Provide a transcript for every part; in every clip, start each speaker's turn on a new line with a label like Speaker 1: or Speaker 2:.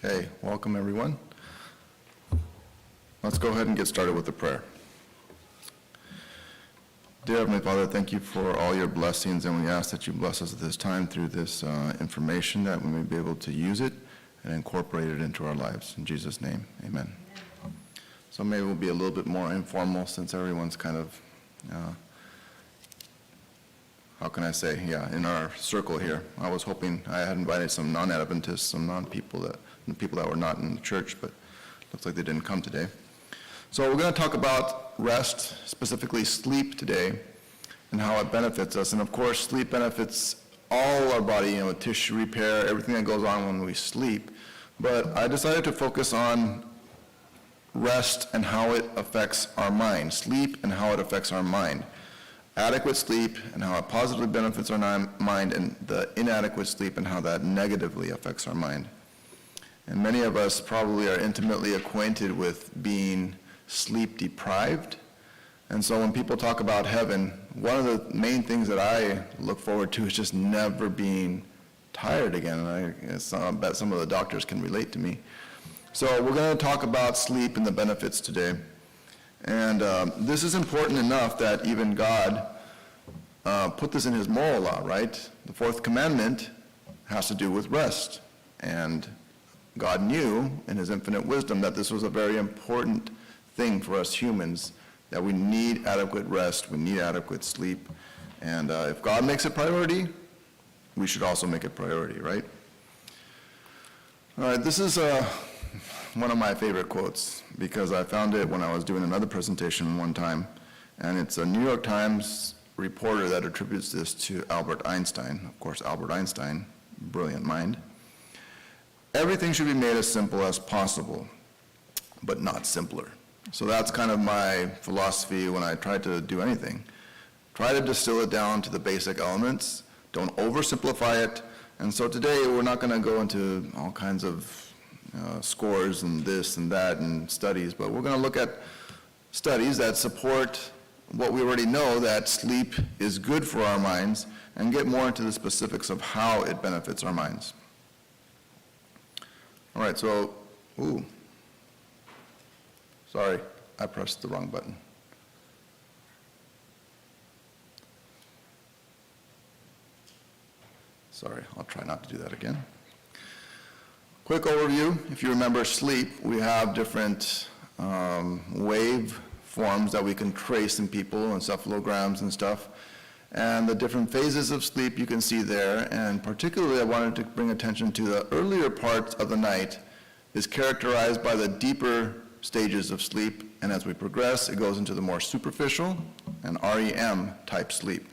Speaker 1: Okay, welcome everyone. Let's go ahead and get started with the prayer. Dear Heavenly Father, thank you for all your blessings, and we ask that you bless us at this time through this information, that we may be able to use it and incorporate it into our lives. In Jesus' name, amen. So maybe we'll be a little bit more informal since everyone's kind of, how can I say, in our circle here. I was hoping I had invited some non-Adventists, some people that were not in the church, but looks like they didn't come today. So we're going to talk about rest, specifically sleep today, and how it benefits us. And of course, sleep benefits all our body, tissue repair, everything that goes on when we sleep. But I decided to focus on rest and how it affects our mind, sleep and how it affects our mind. Adequate sleep and how it positively benefits our mind, and the inadequate sleep and how that negatively affects our mind. And many of us probably are intimately acquainted with being sleep deprived. And so when people talk about heaven, one of the main things that I look forward to is just never being tired again. And I bet some of the doctors can relate to me. So we're going to talk about sleep and the benefits today. And this is important enough that even God put this in his moral law, right? The fourth commandment has to do with rest. And God knew in his infinite wisdom that this was a very important thing for us humans, that we need adequate rest, we need adequate sleep. And if God makes it priority, we should also make it priority, right? All right, this is one of my favorite quotes, because I found it when I was doing another presentation one time, and it's a New York Times reporter that attributes this to Albert Einstein. Of course, Albert Einstein, brilliant mind. Everything should be made as simple as possible, but not simpler. So that's kind of my philosophy when I try to do anything. Try to distill it down to the basic elements. Don't oversimplify it. And so today we're not going to go into all kinds of scores and this and that and studies, but we're going to look at studies that support what we already know, that sleep is good for our minds, and get more into the specifics of how it benefits our minds. All right, so, sorry, I pressed the wrong button. Sorry, I'll try not to do that again. Quick overview. If you remember sleep, we have different wave forms that we can trace in people, encephalograms and stuff. And the different phases of sleep you can see there. And particularly I wanted to bring attention to the earlier parts of the night is characterized by the deeper stages of sleep. And as we progress, it goes into the more superficial and REM type sleep.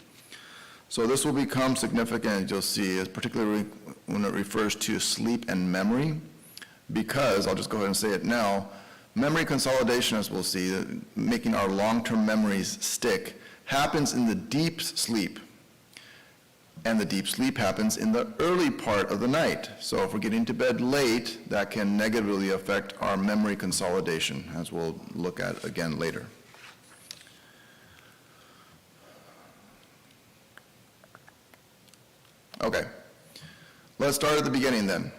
Speaker 1: So this will become significant, as you'll see, particularly when it refers to sleep and memory, because, I'll just go ahead and say it now, memory consolidation, as we'll see, making our long-term memories stick, happens in the deep sleep. And the deep sleep happens in the early part of the night. So if we're getting to bed late, that can negatively affect our memory consolidation, as we'll look at again later. Okay, let's start at the beginning then.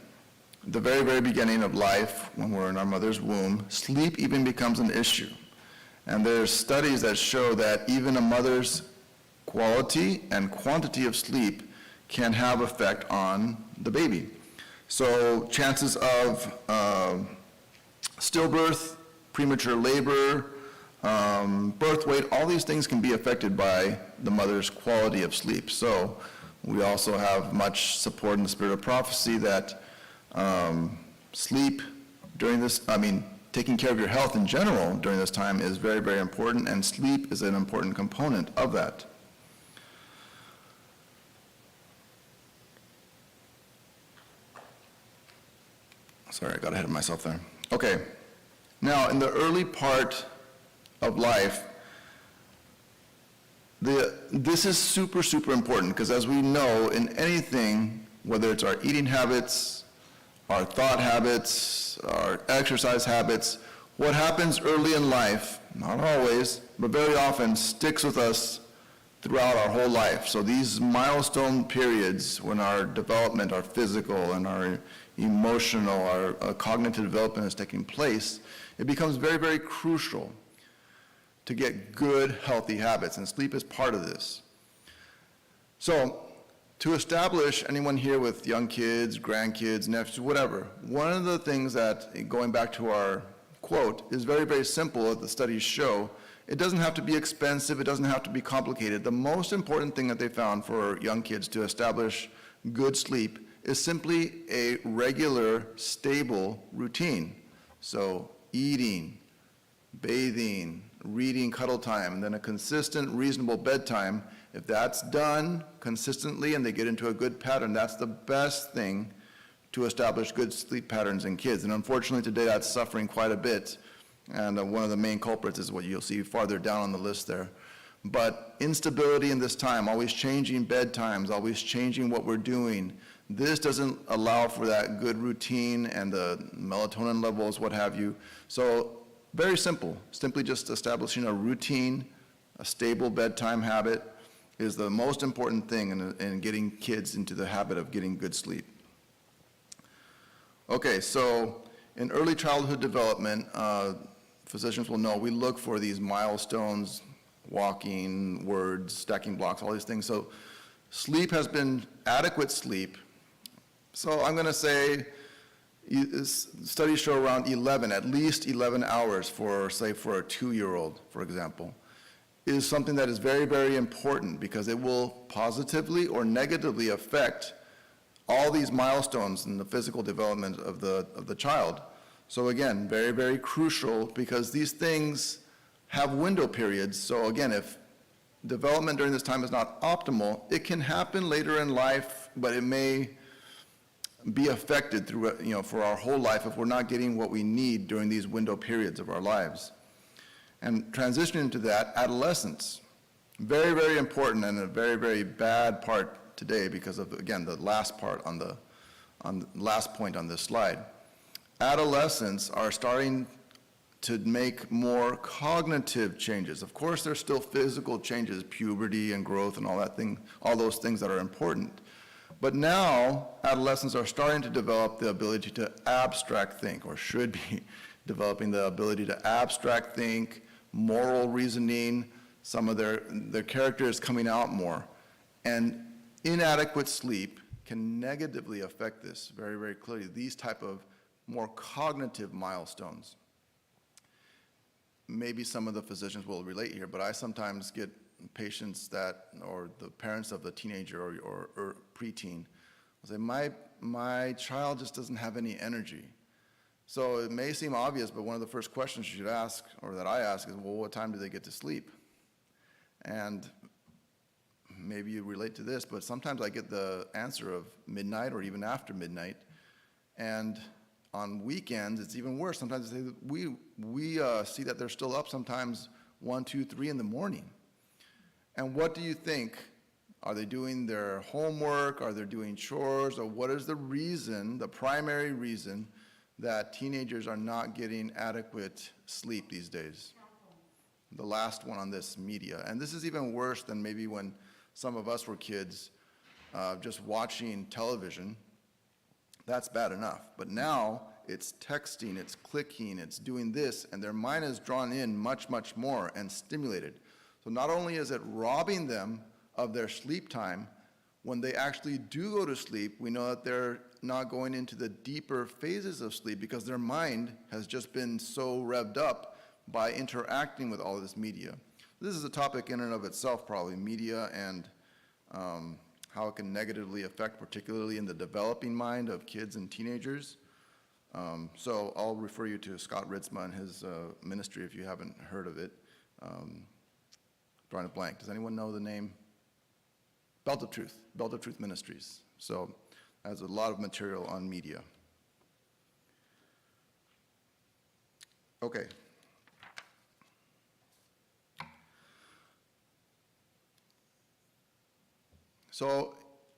Speaker 1: The very, very beginning of life, when we're in our mother's womb, sleep even becomes an issue. And there's studies that show that even a mother's quality and quantity of sleep can have effect on the baby. So chances of stillbirth, premature labor, birth weight, all these things can be affected by the mother's quality of sleep. So we also have much support in the spirit of prophecy that sleep during this, taking care of your health in general during this time is very, very important, and sleep is an important component of that. Sorry, I got ahead of myself there. Okay, now in the early part of life, this is super, super important, because as we know, in anything, whether it's our eating habits, our thought habits, our exercise habits, what happens early in life, not always, but very often sticks with us throughout our whole life. So these milestone periods when our development, our physical and our emotional, our cognitive development is taking place, it becomes very, very crucial to get good, healthy habits, and sleep is part of this. So, to establish anyone here with young kids, grandkids, nephews, whatever, one of the things that, going back to our quote, is very, very simple, as the studies show. It doesn't have to be expensive, it doesn't have to be complicated. The most important thing that they found for young kids to establish good sleep is simply a regular, stable routine. So eating, bathing, reading, cuddle time, and then a consistent, reasonable bedtime. If that's done consistently and they get into a good pattern, that's the best thing to establish good sleep patterns in kids. And unfortunately today that's suffering quite a bit. And one of the main culprits is what you'll see farther down on the list there. But instability in this time, always changing bedtimes, always changing what we're doing, this doesn't allow for that good routine and the melatonin levels, what have you. So very simple, simply just establishing a routine, a stable bedtime habit is the most important thing in getting kids into the habit of getting good sleep. Okay, so in early childhood development, physicians will know we look for these milestones, walking, words, stacking blocks, all these things. So sleep has been adequate sleep. So I'm going to say studies show around 11, at least 11 hours for, say, for a 2-year-old, for example, is something that is very, very important because it will positively or negatively affect all these milestones in the physical development of the child. So again, very, very crucial because these things have window periods. So again, if development during this time is not optimal, it can happen later in life, but it may be affected through, for our whole life if we're not getting what we need during these window periods of our lives. And transitioning into that, adolescence, very, very important and a very, very bad part today because of, again, the last part on the last point on this slide. Adolescents are starting to make more cognitive changes. Of course, there's still physical changes, puberty and growth and all that thing, all those things that are important. But now, adolescents are starting to develop the ability to abstract think, or should be developing the ability to abstract think, moral reasoning, some of their character is coming out more. And inadequate sleep can negatively affect this very, very clearly, these type of more cognitive milestones. Maybe some of the physicians will relate here, but I sometimes get patients that, or the parents of the teenager or preteen, will say, my child just doesn't have any energy. So it may seem obvious, but one of the first questions you should ask, or that I ask, is, well, what time do they get to sleep? And maybe you relate to this, but sometimes I get the answer of midnight or even after midnight. And on weekends, it's even worse. Sometimes they say that we see that they're still up sometimes 1, 2, 3 in the morning. And what do you think? Are they doing their homework? Are they doing chores? Or what is the reason, the primary reason, that teenagers are not getting adequate sleep these days? The last one on this, media. And this is even worse than maybe when some of us were kids just watching television. That's bad enough. But now it's texting, it's clicking, it's doing this, and their mind is drawn in much, much more and stimulated. So not only is it robbing them of their sleep time, when they actually do go to sleep, we know that they're not going into the deeper phases of sleep because their mind has just been so revved up by interacting with all of this media. This is a topic in and of itself, probably, media and how it can negatively affect, particularly in the developing mind of kids and teenagers. So I'll refer you to Scott Ritzma and his ministry if you haven't heard of it. Drawing a blank. Does anyone know the name? Belt of Truth Ministries. So has a lot of material on media. Okay. So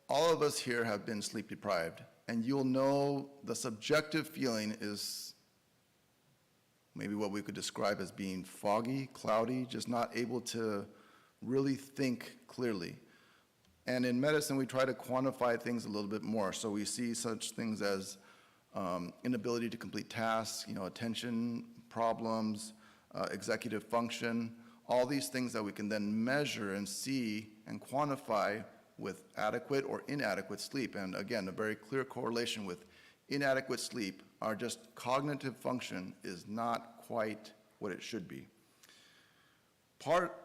Speaker 1: all of us here have been sleep deprived, and you'll know the subjective feeling is maybe what we could describe as being foggy, cloudy, just not able to really think clearly. And in medicine, we try to quantify things a little bit more. So we see such things as inability to complete tasks, attention problems, executive function, all these things that we can then measure and see and quantify with adequate or inadequate sleep. And again, a very clear correlation with inadequate sleep, our just cognitive function is not quite what it should be. Part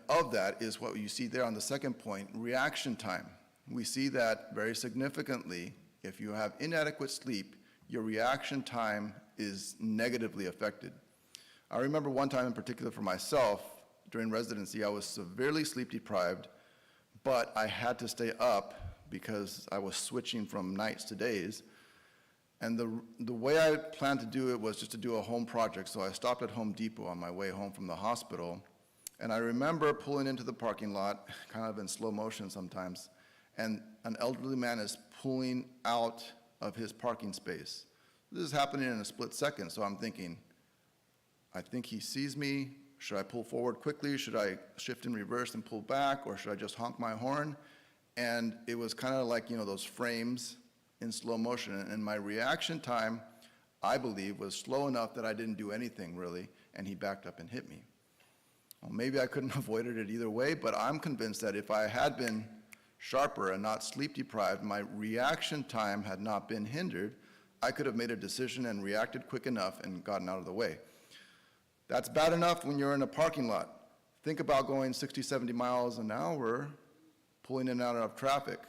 Speaker 1: of that is what you see there on the second point, reaction time. We see that very significantly. If you have inadequate sleep, your reaction time is negatively affected. I remember one time in particular for myself, during residency, I was severely sleep deprived, but I had to stay up because I was switching from nights to days. And the way I planned to do it was just to do a home project. So I stopped at Home Depot on my way home from the hospital. And I remember pulling into the parking lot, kind of in slow motion sometimes, and an elderly man is pulling out of his parking space. This is happening in a split second, so I'm thinking, I think he sees me. Should I pull forward quickly? Should I shift in reverse and pull back? Or should I just honk my horn? And it was kind of like, those frames in slow motion. And my reaction time, I believe, was slow enough that I didn't do anything really, and he backed up and hit me. Well, maybe I couldn't have avoided it either way, but I'm convinced that if I had been sharper and not sleep deprived, my reaction time had not been hindered, I could have made a decision and reacted quick enough and gotten out of the way. That's bad enough when you're in a parking lot. Think about going 60, 70 miles an hour, pulling in and out of traffic.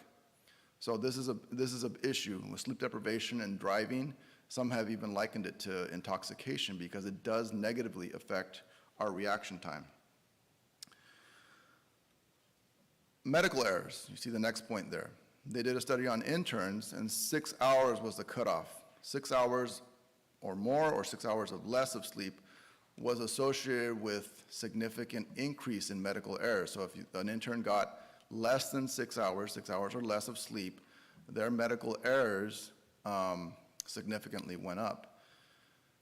Speaker 1: So this is an issue with sleep deprivation and driving. Some have even likened it to intoxication because it does negatively affect our reaction time. Medical errors, you see the next point there. They did a study on interns, and 6 hours was the cutoff. 6 hours or more, or 6 hours of less of sleep was associated with significant increase in medical errors. So if an intern got less than 6 hours or less of sleep, their medical errors significantly went up.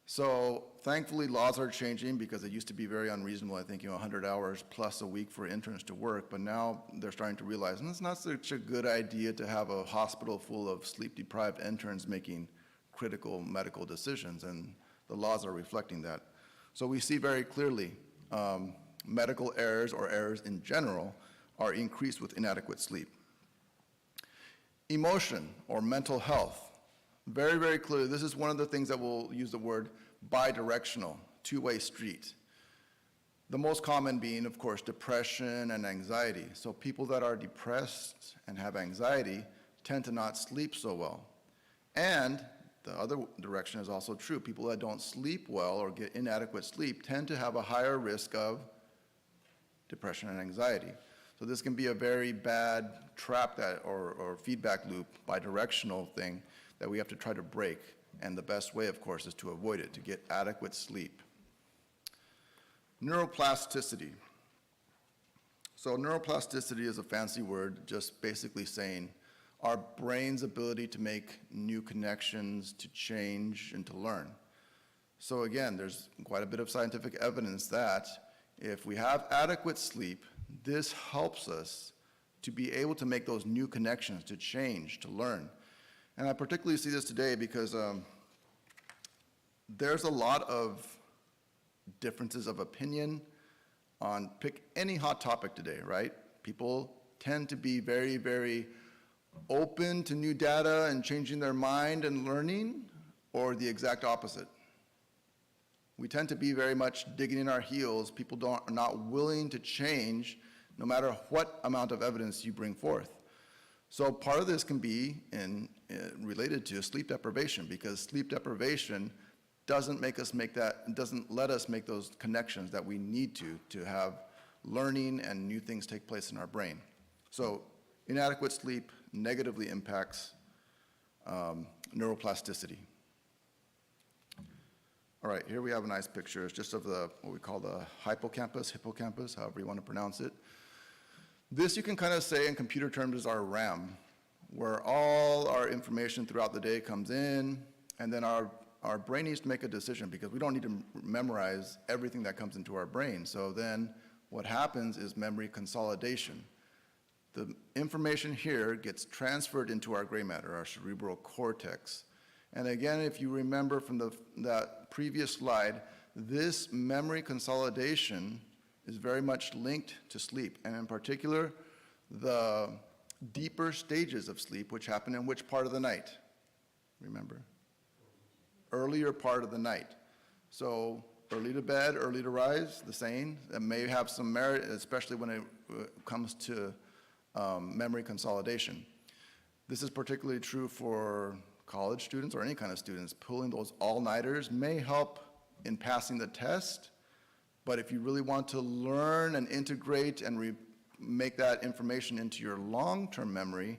Speaker 1: So thankfully, laws are changing because it used to be very unreasonable, I think, 100 hours plus a week for interns to work, but now they're starting to realize, and it's not such a good idea to have a hospital full of sleep-deprived interns making critical medical decisions, and the laws are reflecting that. So we see very clearly medical errors or errors in general are increased with inadequate sleep. Emotion or mental health. Very, very clearly, this is one of the things that we'll use the word bidirectional, two-way street. The most common being, of course, depression and anxiety. So people that are depressed and have anxiety tend to not sleep so well. And the other direction is also true. People that don't sleep well or get inadequate sleep tend to have a higher risk of depression and anxiety. So this can be a very bad trap or feedback loop, bidirectional thing that we have to try to break. And the best way, of course, is to avoid it, to get adequate sleep. Neuroplasticity. So neuroplasticity is a fancy word, just basically saying our brain's ability to make new connections, to change, and to learn. So again, there's quite a bit of scientific evidence that if we have adequate sleep, this helps us to be able to make those new connections, to change, to learn. And I particularly see this today because there's a lot of differences of opinion on pick any hot topic today, right? People tend to be very, very open to new data and changing their mind and learning, or the exact opposite. We tend to be very much digging in our heels. People are not willing to change no matter what amount of evidence you bring forth. So part of this can be related to sleep deprivation, because sleep deprivation doesn't let us make those connections that we need to have learning and new things take place in our brain. So inadequate sleep negatively impacts neuroplasticity. All right, here we have a nice picture. It's just of what we call the hippocampus, however you want to pronounce it. This you can kind of say in computer terms is our RAM, where all our information throughout the day comes in, and then our brain needs to make a decision because we don't need to memorize everything that comes into our brain. So then what happens is memory consolidation. The information here gets transferred into our gray matter, our cerebral cortex, And again, if you remember from that previous slide, this memory consolidation is very much linked to sleep, and in particular, the deeper stages of sleep, which happen in which part of the night? Remember? Earlier part of the night. So early to bed, early to rise, the saying, that may have some merit, especially when it comes to memory consolidation. This is particularly true for college students or any kind of students. Pulling those all-nighters may help in passing the test, but if you really want to learn and integrate and make that information into your long-term memory,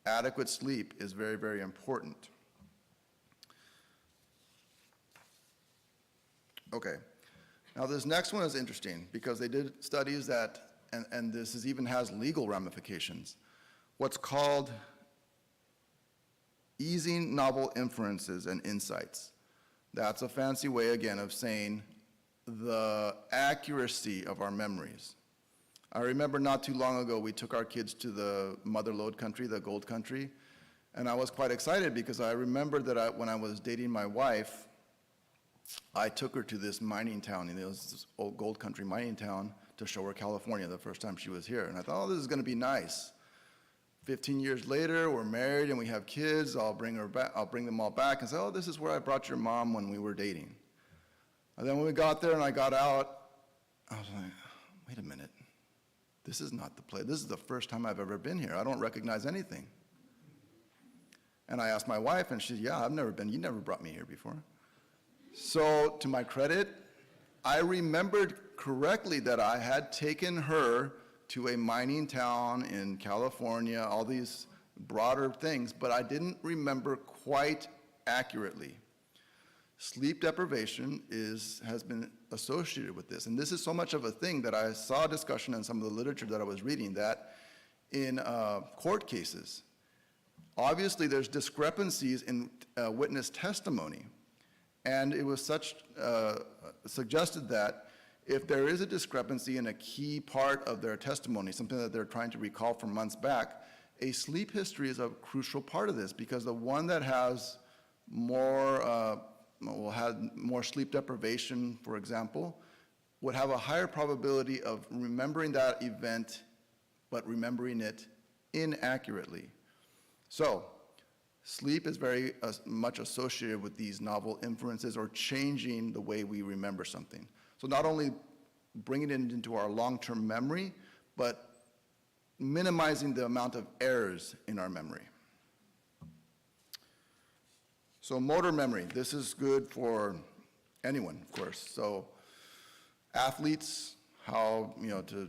Speaker 1: adequate sleep is very, very important. Okay, now this next one is interesting because they did studies that, and even has legal ramifications, what's called easing novel inferences and insights. That's a fancy way, again, of saying the accuracy of our memories. I remember not too long ago, we took our kids to the mother lode country, the gold country, and I was quite excited because I remembered that when I was dating my wife, I took her to this mining town, and it was this old gold country mining town, to show her California the first time she was here. And I thought, oh, this is going to be nice. 15 years later, we're married and we have kids. I'll bring them all back and say, oh, this is where I brought your mom when we were dating. And then when we got there and I got out, I was like, wait a minute. This is not the place. This is the first time I've ever been here. I don't recognize anything. And I asked my wife, and she said, yeah, I've never been. You never brought me here before. So to my credit, I remembered correctly that I had taken her to a mining town in California, all these broader things, but I didn't remember quite accurately. Sleep deprivation has been associated with this, and this is so much of a thing that I saw a discussion in some of the literature that I was reading that in court cases, obviously there's discrepancies in witness testimony, and it was suggested that if there is a discrepancy in a key part of their testimony, something that they're trying to recall from months back, a sleep history is a crucial part of this, because the one that has more, will have more sleep deprivation, for example, would have a higher probability of remembering that event, but remembering it inaccurately. So, sleep is very much associated with these novel inferences or changing the way we remember something. So not only bringing it into our long-term memory, but minimizing the amount of errors in our memory. So motor memory, this is good for anyone, of course. So athletes, how, to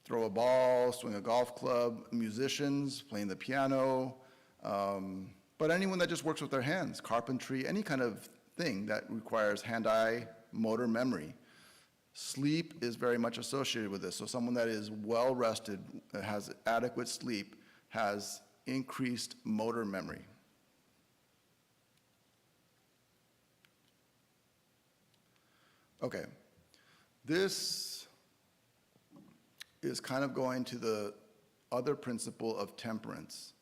Speaker 1: throw a ball, swing a golf club, musicians, playing the piano, but anyone that just works with their hands, carpentry, any kind of thing that requires hand-eye motor memory. Sleep is very much associated with this. So someone that is well rested, has adequate sleep, has increased motor memory. Okay, this is kind of going to the other principle of temperance.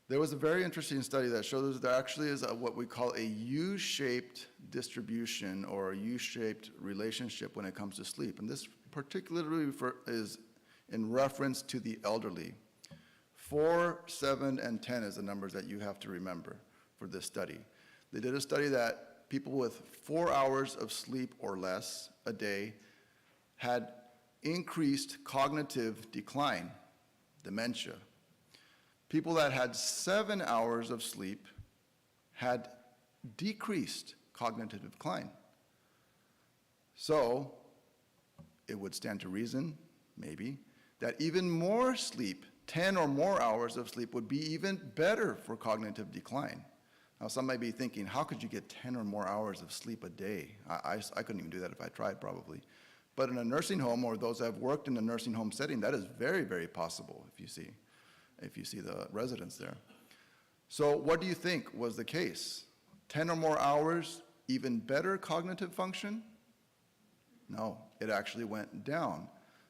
Speaker 1: There was a very interesting study that shows there actually is what we call a U-shaped distribution or a U-shaped relationship when it comes to sleep. And this particularly is in reference to the elderly. 4, 7, and 10 is the numbers that you have to remember for this study. They did a study that people with 4 hours of sleep or less a day had increased cognitive decline, dementia. People that had 7 hours of sleep had decreased cognitive decline. So it would stand to reason, maybe, that even more sleep, 10 or more hours of sleep, would be even better for cognitive decline. Now, some may be thinking, how could you get 10 or more hours of sleep a day? I couldn't even do that if I tried, probably. But in a nursing home, or those that have worked in a nursing home setting, that is very, very possible, if you see the residents there. So what do you think was the case? 10 or more hours, even better cognitive function? No, it actually went down.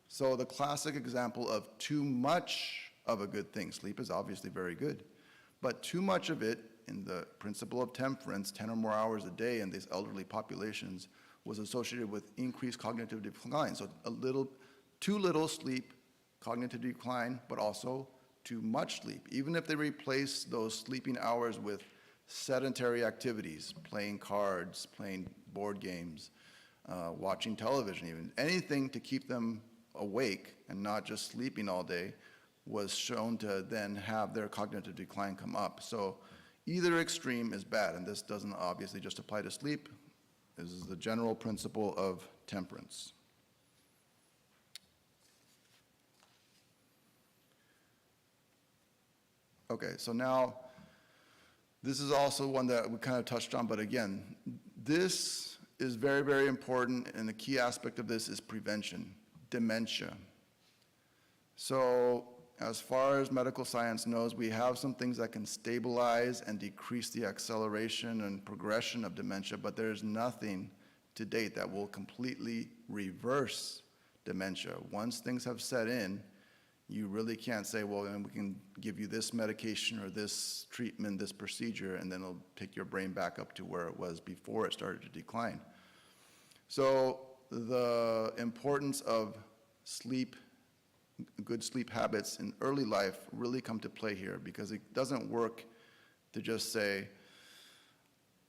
Speaker 1: So the classic example of too much of a good thing, sleep is obviously very good, but too much of it in the principle of temperance, 10 or more hours a day in these elderly populations was associated with increased cognitive decline. So too little sleep, cognitive decline, but also too much sleep. Even if they replace those sleeping hours with sedentary activities, playing cards, playing board games, watching television even, anything to keep them awake and not just sleeping all day, was shown to then have their cognitive decline come up. So either extreme is bad, and this doesn't obviously just apply to sleep. This is the general principle of temperance. Okay, so now this is also one that we kind of touched on, but again, this is very, very important, and the key aspect of this is prevention, dementia. So as far as medical science knows, we have some things that can stabilize and decrease the acceleration and progression of dementia, but there's nothing to date that will completely reverse dementia. Once things have set in, you really can't say, well, then we can give you this medication or this treatment, this procedure, and then it'll take your brain back up to where it was before it started to decline. So the importance of sleep, good sleep habits in early life really come to play here, because it doesn't work to just say,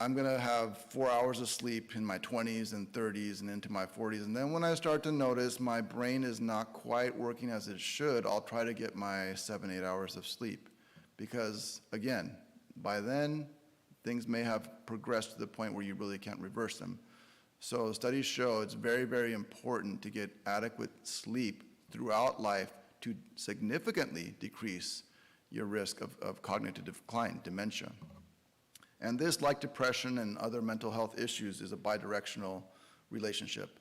Speaker 1: I'm going to have 4 hours of sleep in my 20s and 30s and into my 40s, and then when I start to notice my brain is not quite working as it should, I'll try to get my 7-8 hours of sleep. Because, again, by then, things may have progressed to the point where you really can't reverse them. So studies show it's very, very important to get adequate sleep throughout life to significantly decrease your risk of cognitive decline, dementia. And this, like depression and other mental health issues, is a bidirectional relationship.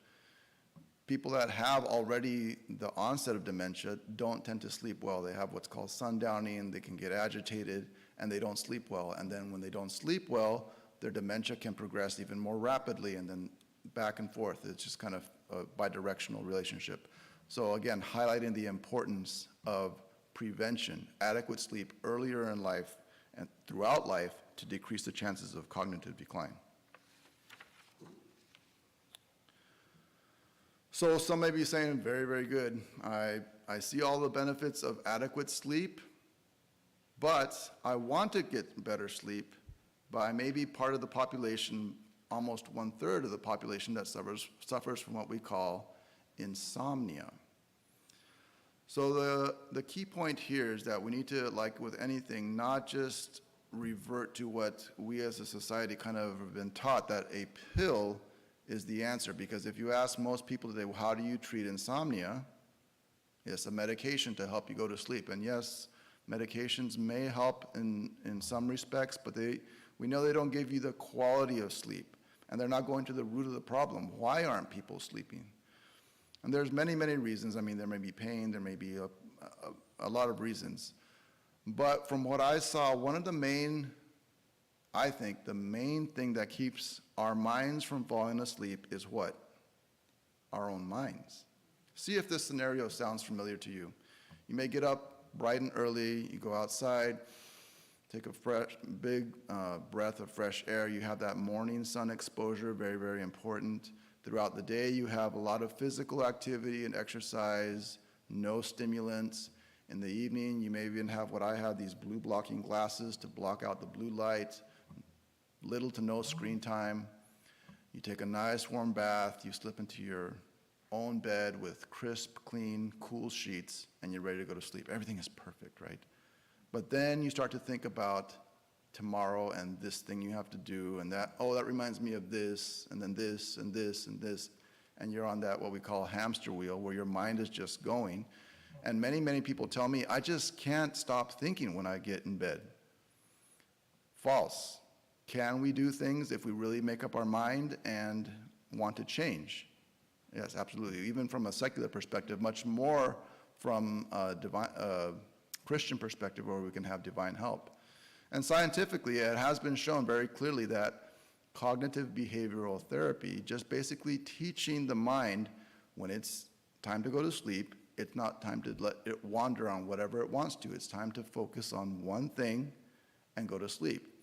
Speaker 1: People that have already the onset of dementia don't tend to sleep well. They have what's called sundowning, they can get agitated, and they don't sleep well. And then when they don't sleep well, their dementia can progress even more rapidly, and then back and forth. It's just kind of a bidirectional relationship. So again, highlighting the importance of prevention, adequate sleep earlier in life and throughout life to decrease the chances of cognitive decline. So some may be saying, very, very good. I see all the benefits of adequate sleep, but I want to get better sleep, but I may be part of the population, almost 1/3 of the population that suffers from what we call insomnia. So the key point here is that we need to, like with anything, not just revert to what we as a society kind of have been taught, that a pill is the answer. Because if you ask most people today, well, how do you treat insomnia? It's a medication to help you go to sleep. And yes, medications may help in some respects, but we know they don't give you the quality of sleep. And they're not going to the root of the problem. Why aren't people sleeping? And there's many, many reasons. I mean, there may be pain, there may be a lot of reasons. But from what I saw, I think the main thing that keeps our minds from falling asleep is what? Our own minds. See if this scenario sounds familiar to you. You may get up bright and early, you go outside, take a big breath of fresh air. You have that morning sun exposure, very, very important. Throughout the day, you have a lot of physical activity and exercise, no stimulants. In the evening, you may even have what I have, these blue blocking glasses to block out the blue light, little to no screen time. You take a nice warm bath, you slip into your own bed with crisp, clean, cool sheets, and you're ready to go to sleep. Everything is perfect, right? But then you start to think about tomorrow and this thing you have to do, and that reminds me of this, and then this, and this, and this. And you're on that, what we call hamster wheel, where your mind is just going. And many, many people tell me, I just can't stop thinking when I get in bed. False. Can we do things if we really make up our mind and want to change? Yes, absolutely. Even from a secular perspective, much more from a Christian perspective where we can have divine help. And scientifically, it has been shown very clearly that cognitive behavioral therapy, just basically teaching the mind when it's time to go to sleep, it's not time to let it wander on whatever it wants to. It's time to focus on one thing and go to sleep.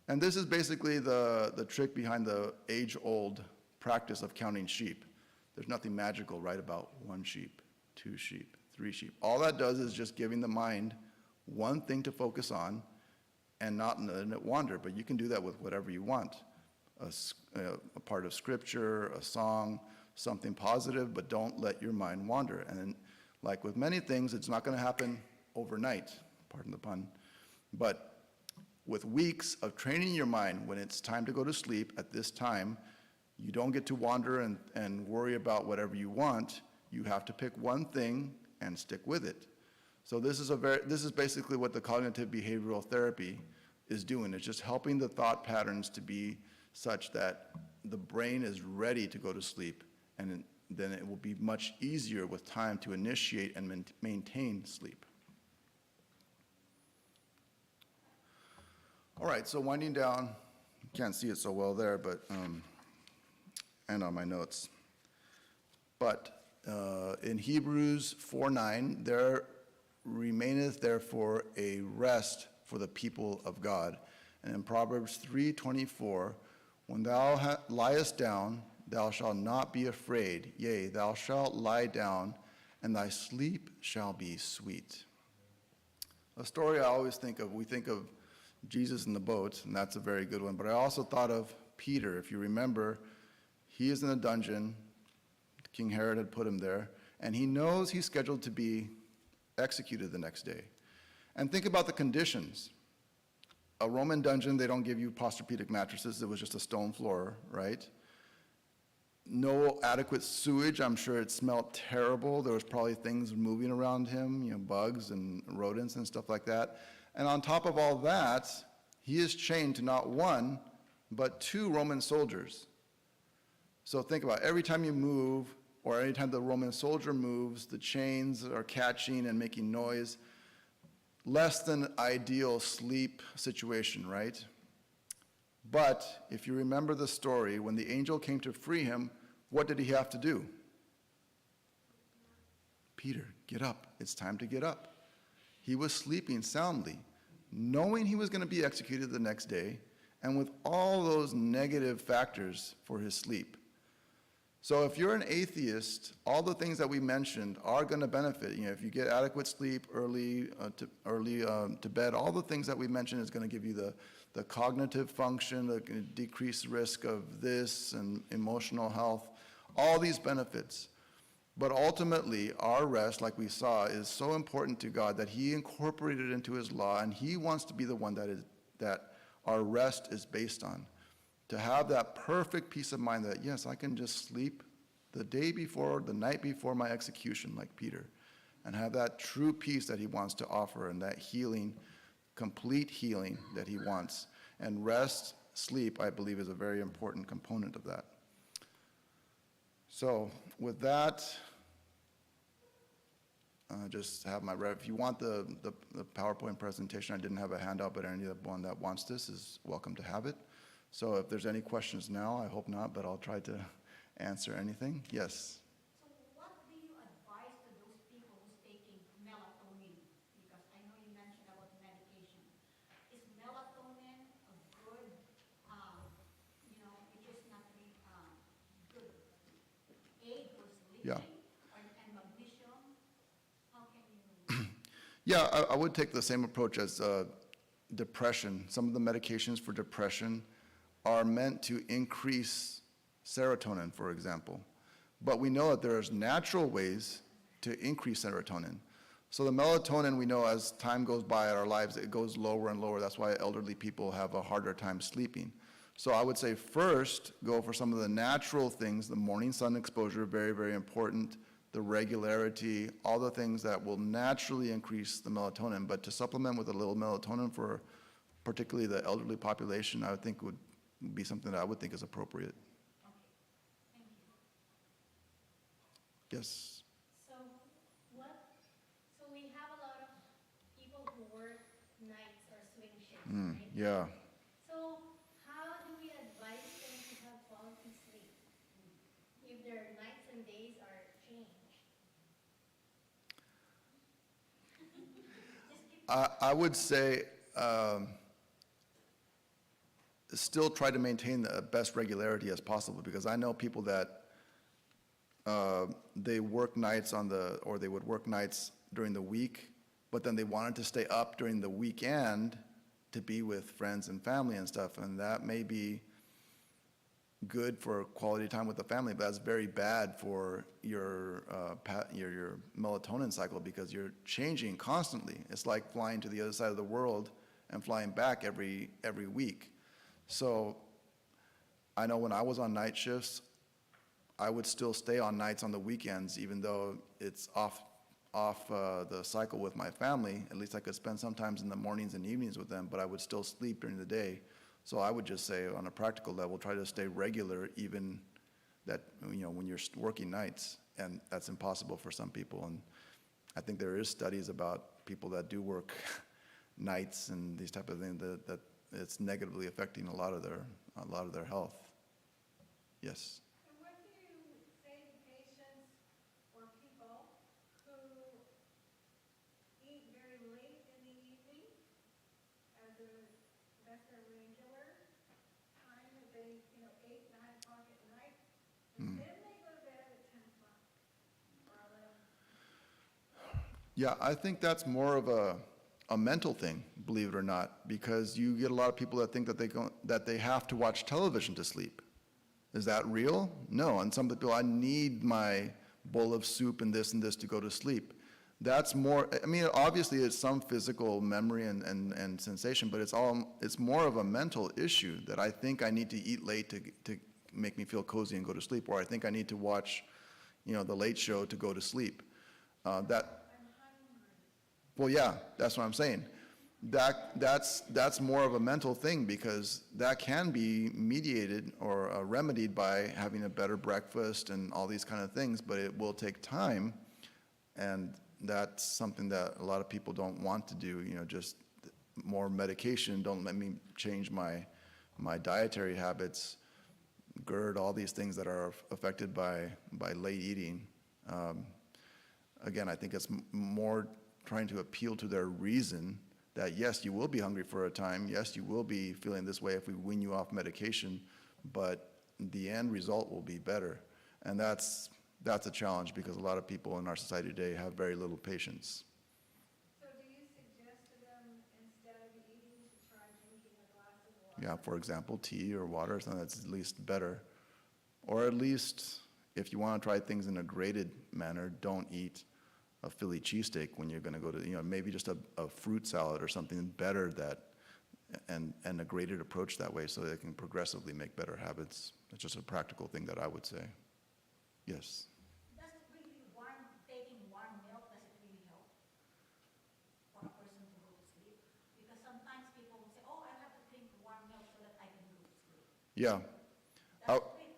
Speaker 1: And this is basically the trick behind the age-old practice of counting sheep. There's nothing magical, right, about 1 sheep, 2 sheep, 3 sheep. All that does is just giving the mind one thing to focus on and not letting it wander. But you can do that with whatever you want. A part of scripture, a song, something positive, but don't let your mind wander. And like with many things, it's not going to happen overnight, pardon the pun, but with weeks of training your mind, when it's time to go to sleep at this time, you don't get to wander and worry about whatever you want. You have to pick one thing and stick with it. So this is basically what the cognitive behavioral therapy is doing. It's just helping the thought patterns to be such that the brain is ready to go to sleep, and then it will be much easier with time to initiate and maintain sleep. All right, so winding down, you can't see it so well there, but and on my notes. But in Hebrews 4:9, there remaineth therefore a rest for the people of God. And in Proverbs 3:24, when thou liest down, thou shalt not be afraid. Yea, thou shalt lie down, and thy sleep shall be sweet. A story I always think of, we think of Jesus in the boat, and that's a very good one. But I also thought of Peter. If you remember, he is in a dungeon. King Herod had put him there, and he knows he's scheduled to be executed the next day. And think about the conditions. A Roman dungeon, they don't give you Posturepedic mattresses. It was just a stone floor, right? No adequate sewage. I'm sure it smelled terrible. There was probably things moving around him, bugs and rodents and stuff like that. And on top of all that, he is chained to not 1, but 2 Roman soldiers. So think about it. Every time you move, or any time the Roman soldier moves, the chains are catching and making noise. Less than ideal sleep situation, right? But if you remember the story, when the angel came to free him, what did he have to do? Peter, get up. It's time to get up. He was sleeping soundly, knowing he was going to be executed the next day, and with all those negative factors for his sleep. So if you're an atheist, all the things that we mentioned are going to benefit. If you get adequate sleep, early to bed, all the things that we mentioned is going to give you the cognitive function, the decreased risk of this and emotional health, all these benefits. But ultimately, our rest, like we saw, is so important to God that he incorporated it into his law, and he wants to be the one that our rest is based on. To have that perfect peace of mind that, yes, I can just sleep the day before, the night before my execution, like Peter, and have that true peace that he wants to offer, and that healing, complete healing that he wants. And rest, sleep, I believe, is a very important component of that. So with that, just have my if you want the PowerPoint presentation, I didn't have a handout, but anyone that wants this is welcome to have it. So if there's any questions now, I hope not, but I'll try to answer anything. Yes?
Speaker 2: So what do you advise to those people who's taking melatonin? Because I know you mentioned about medication. Is melatonin a good, it's just not really good aid for sleeping?
Speaker 1: Yeah.
Speaker 2: And magnesium? How can you?
Speaker 1: Yeah, I would take the same approach as depression. Some of the medications for depression are meant to increase serotonin, for example. But we know that there's natural ways to increase serotonin. So the melatonin, we know as time goes by in our lives, it goes lower and lower. That's why elderly people have a harder time sleeping. So I would say first, go for some of the natural things, the morning sun exposure, very, very important, the regularity, all the things that will naturally increase the melatonin. But to supplement with a little melatonin for particularly the elderly population, I would think would be something that I would think is appropriate.
Speaker 2: Okay, thank you.
Speaker 1: Yes.
Speaker 3: So we have a lot of people who work nights or swing shifts, right?
Speaker 1: Yeah.
Speaker 3: So how do we advise them to have quality sleep if their nights and days are changed?
Speaker 1: I would say still try to maintain the best regularity as possible, because I know people that they work nights or they would work nights during the week, but then they wanted to stay up during the weekend to be with friends and family and stuff, and that may be good for quality time with the family, but that's very bad for your melatonin cycle, because you're changing constantly. It's like flying to the other side of the world and flying back every week. So I know when I was on night shifts, I would still stay on nights on the weekends, even though it's off the cycle with my family. At least I could spend sometimes in the mornings and evenings with them, but I would still sleep during the day. So I would just say, on a practical level, try to stay regular, even that, when you're working nights, and that's impossible for some people. And I think there is studies about people that do work nights and these type of things that it's negatively affecting a lot of their health. Yes.
Speaker 3: And what do you say to patients or people who eat very late in the evening that's their regular time that they, 8, 9 o'clock at night, and then they go to bed at 10 o'clock or 11?
Speaker 1: Yeah, I think that's more of a mental thing, believe it or not, because you get a lot of people that think that they have to watch television to sleep. Is that real? No. And some people, I need my bowl of soup and this to go to sleep. That's more, obviously it's some physical memory and sensation, but it's more of a mental issue that I think I need to eat late to make me feel cozy and go to sleep, or I think I need to watch, the late show to go to sleep. Well, yeah, that's what I'm saying. That's more of a mental thing, because that can be mediated or remedied by having a better breakfast and all these kind of things, but it will take time, and that's something that a lot of people don't want to do. Just more medication, don't let me change my dietary habits, GERD, all these things that are affected by late eating. Again, I think it's more trying to appeal to their reason that, yes, you will be hungry for a time, yes, you will be feeling this way if we wean you off medication, but the end result will be better. And that's a challenge, because a lot of people in our society today have very little patience.
Speaker 3: So do you suggest to them, instead of eating, to try drinking a glass of water?
Speaker 1: Yeah, for example, tea or water, something that's at least better. Or at least, if you want to try things in a graded manner, don't eat a Philly cheesesteak when you're going to go to, maybe just a fruit salad or something better and a graded approach that way, so they can progressively make better habits. It's just a practical thing that I would say. Yes.
Speaker 2: Does it really taking warm milk, does it really help for a person to go to sleep? Because sometimes people will say, oh, I have to drink warm milk so that I can go to sleep.
Speaker 1: Yeah.
Speaker 2: Does it really?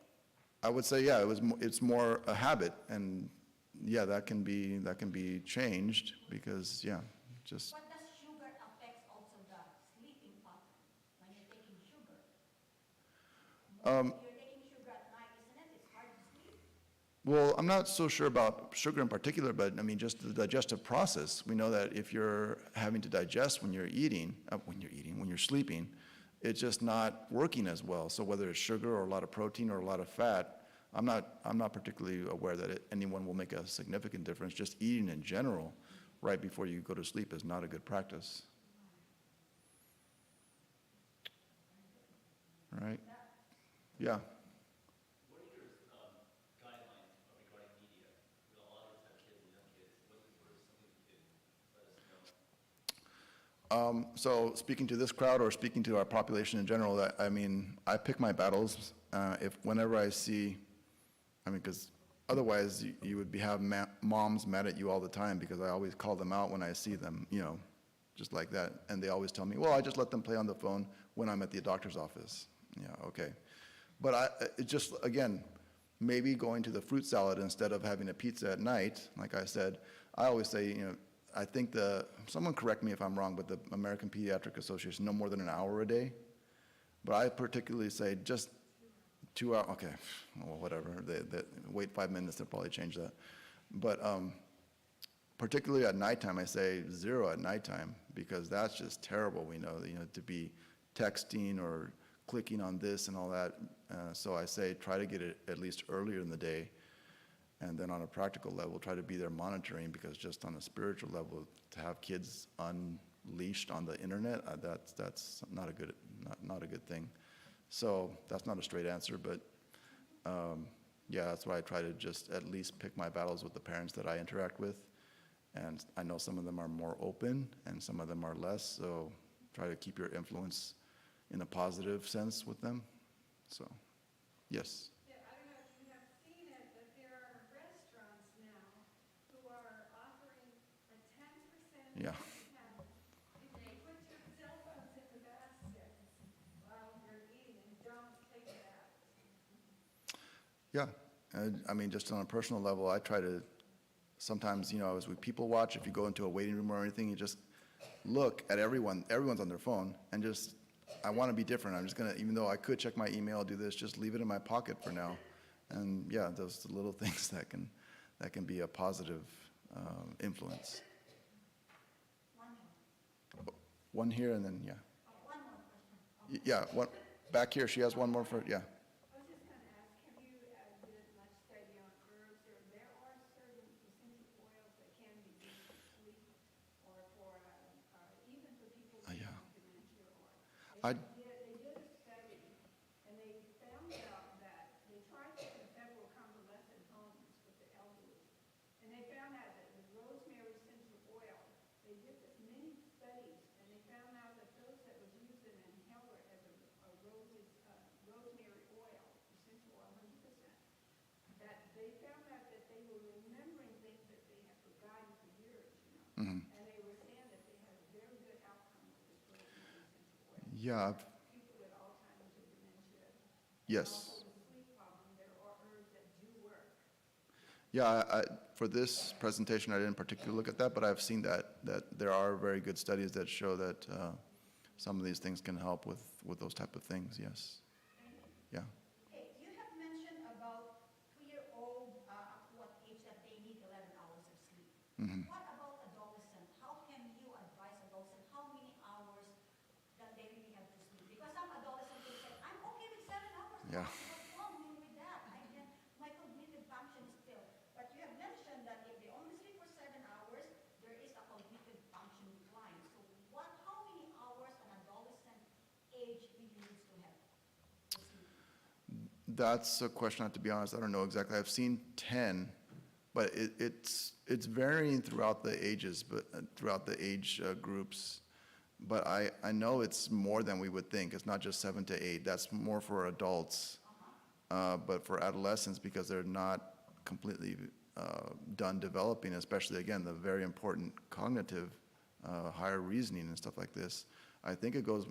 Speaker 1: I would say, yeah, it's more a habit, and yeah, that can be changed, because, yeah, just.
Speaker 2: But does sugar affect also the sleeping pattern when you're taking sugar? If you're taking sugar at night, isn't it? It's hard to sleep.
Speaker 1: Well, I'm not so sure about sugar in particular, but just the digestive process. We know that if you're having to digest when you're sleeping, it's just not working as well. So whether it's sugar or a lot of protein or a lot of fat, I'm not particularly aware that anyone will make a significant difference. Just eating in general right before you go to sleep is not a good practice. All right? Yeah.
Speaker 4: What are your guidelines regarding media? A lot of us have kids and young kids. What is something you can let us know?
Speaker 1: So speaking to this crowd or speaking to our population in general, I pick my battles. Whenever I see, because otherwise you would have moms mad at you all the time, because I always call them out when I see them, just like that. And they always tell me, well, I just let them play on the phone when I'm at the doctor's office. Yeah, okay. But again, maybe going to the fruit salad instead of having a pizza at night, like I said, I always say, I think someone correct me if I'm wrong, but the American Pediatric Association, no more than an hour a day. But I particularly say just 2 hours, okay, well, whatever. They wait 5 minutes, they'll probably change that. But particularly at nighttime, I say 0 at nighttime, because that's just terrible. We know, to be texting or clicking on this and all that. So I say, try to get it at least earlier in the day. And then on a practical level, try to be there monitoring, because just on a spiritual level, to have kids unleashed on the internet, that's not a good thing. So that's not a straight answer, but yeah, that's why I try to just at least pick my battles with the parents that I interact with. And I know some of them are more open and some of them are less, so try to keep your influence in a positive sense with them. So, yes.
Speaker 3: Yeah, I don't know if you have seen it, but there are restaurants now who are offering a 10%
Speaker 1: Yeah.
Speaker 3: discount if you put your cell phones in the basket while you're eating and don't take it out.
Speaker 1: Yeah, and I mean, just on a personal level, I try to, sometimes, as we people watch, if you go into a waiting room or anything, you just look at everyone's on their phone, and just, I want to be different. I'm just going to, even though I could check my email, do this, just leave it in my pocket for now. And yeah, those little things that can be a positive influence.
Speaker 2: One more.
Speaker 1: One here and then, yeah.
Speaker 2: One more question.
Speaker 1: Yeah, one, back here, she has one more for, yeah.
Speaker 3: I was just going to ask, have you did much study on herbs? There are certain essential oils that can be used for sleep or for, even for people with
Speaker 1: Yeah.
Speaker 3: dementia.
Speaker 1: I-
Speaker 3: They did a study, and they found out that they tried this in several convalescent homes with the elderly. And they found out that the rosemary essential oil, they did this many studies, and they found out that those that would use an inhaler as a rosemary oil, essential oil, 100%, that they found out that they were remembering things that they had forgotten for years,
Speaker 1: Mhm.
Speaker 3: And they were saying that they had a very good outcome with this rosemary essential oil.
Speaker 1: Yeah,
Speaker 3: People with Alzheimer's or dementia.
Speaker 1: yes.
Speaker 3: Also with sleep problem, there are herbs that do work.
Speaker 1: Yeah, for this presentation, I didn't particularly look at that, but I've seen that there are very good studies that show that some of these things can help with those type of things, yes. Yeah.
Speaker 2: Okay, you have mentioned about 2-year-old, at what age that they need 11 hours of sleep.
Speaker 1: Mhm.
Speaker 2: What about adolescent? How can you advise adolescent how many hours that they really have to sleep? Because some adolescent will say, I'm okay with 7 hours.
Speaker 1: Yeah.
Speaker 2: What's wrong with that? My cognitive function is still. But you have mentioned that if they only sleep for 7 hours, there is a cognitive function decline. So how many hours an adolescent age really needs to have to sleep?
Speaker 1: That's a question, to be honest, I don't know exactly. I've seen 10, but it's varying throughout the ages, but throughout the age groups. But I know it's more than we would think. It's not just 7 to 8. That's more for adults. But for adolescents, because they're not completely done developing, especially, again, the very important cognitive, higher reasoning and stuff like this, I think it goes,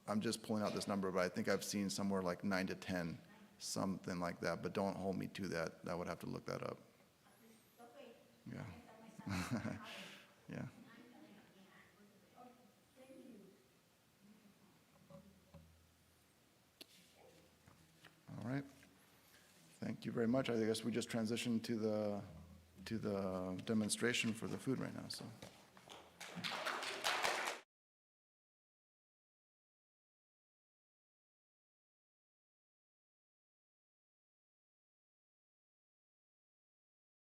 Speaker 1: I'm just pulling out this number, but I think I've seen somewhere like 9 to 10, something like that. But don't hold me to that. I would have to look that up.
Speaker 2: Okay.
Speaker 1: Yeah.
Speaker 2: I can tell my son.
Speaker 1: Yeah. All right. Thank you very much. I guess we just transitioned to the demonstration for the food right now, so.